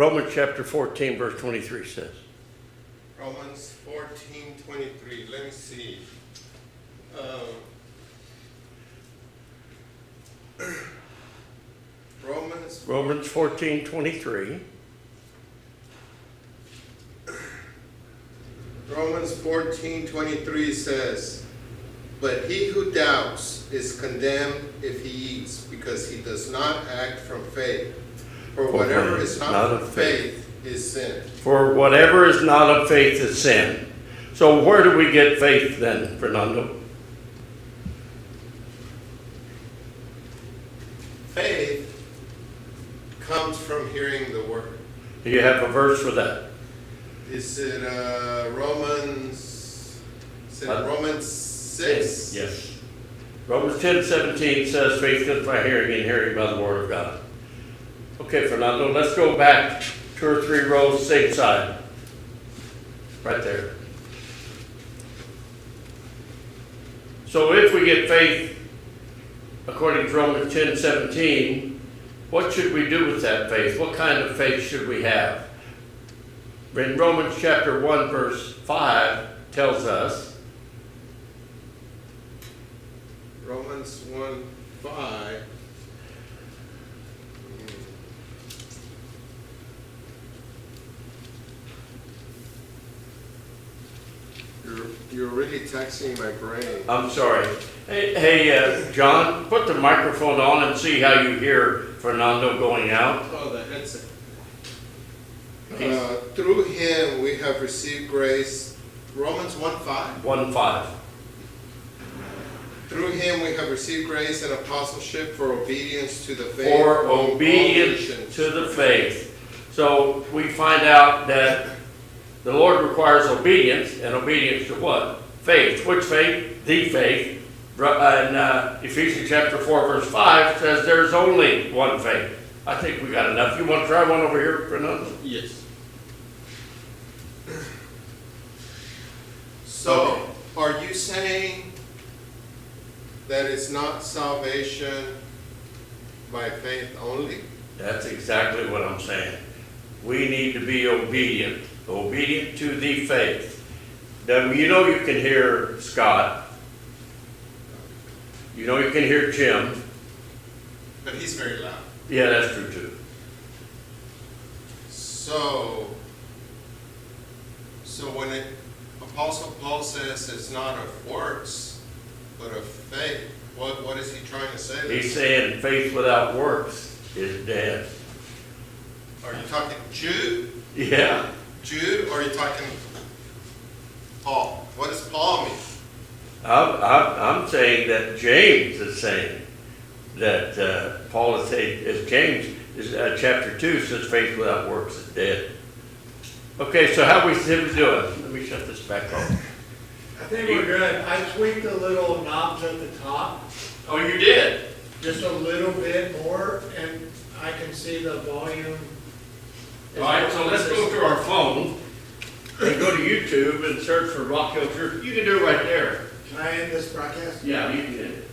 Romans chapter 14, verse 23 says. Romans 14:23. Let me see. Romans 14:23. Romans 14:23 says, "But he who doubts is condemned if he eats, because he does not act from faith. For whatever is not of faith is sin." For whatever is not of faith is sin. So where do we get faith then, Fernando? Faith comes from hearing the word. Do you have a verse for that? Is it Romans? Is it Romans 6? Yes. Romans 10:17 says faith comes by hearing and hearing by the word of God. Okay, Fernando, let's go back 2 or 3 rows, same side. Right there. So if we get faith, according to Romans 10:17, what should we do with that faith? What kind of faith should we have? In Romans chapter 1, verse 5 tells us, Romans 1:5. You're really taxing my brain. I'm sorry. Hey, John, put the microphone on and see how you hear Fernando going out. Oh, the headset. Through him we have received grace. Romans 1:5. 1:5. Through him we have received grace and apostleship for obedience to the faith. For of all obedience nations. to the faith. So we find out that the Lord requires obedience, and obedience to what? Faith. Which faith? The faith. And Ephesians chapter 4, verse 5 says there's only one faith. I think we got enough. You want to try one over here, Fernando? Yes. So, are you saying that it's not salvation by faith only? That's exactly what I'm saying. We need to be obedient. Obedient to the faith. Now, you know you can hear Scott. You know you can hear Jim. But he's very loud. Yeah, that's true too. So when Apostle Paul says it's not of works, but of faith, what is he trying to say? He's saying faith without works is dead. Are you talking Jude? Yeah. Jude, or are you talking Paul? What does Paul mean? I'm saying that James is saying that Paul is saying, as James is chapter 2 says faith without works is dead. Okay, so how we doing? Let me shut this back off. I think we're good. I tweaked the little knobs at the top, Oh, you did? just a little bit more, and I can see the volume. All right, so let's go to our phone and go to YouTube and search for Rock Hill Church. You can do it right there. Can I end this broadcast? Yeah, you can.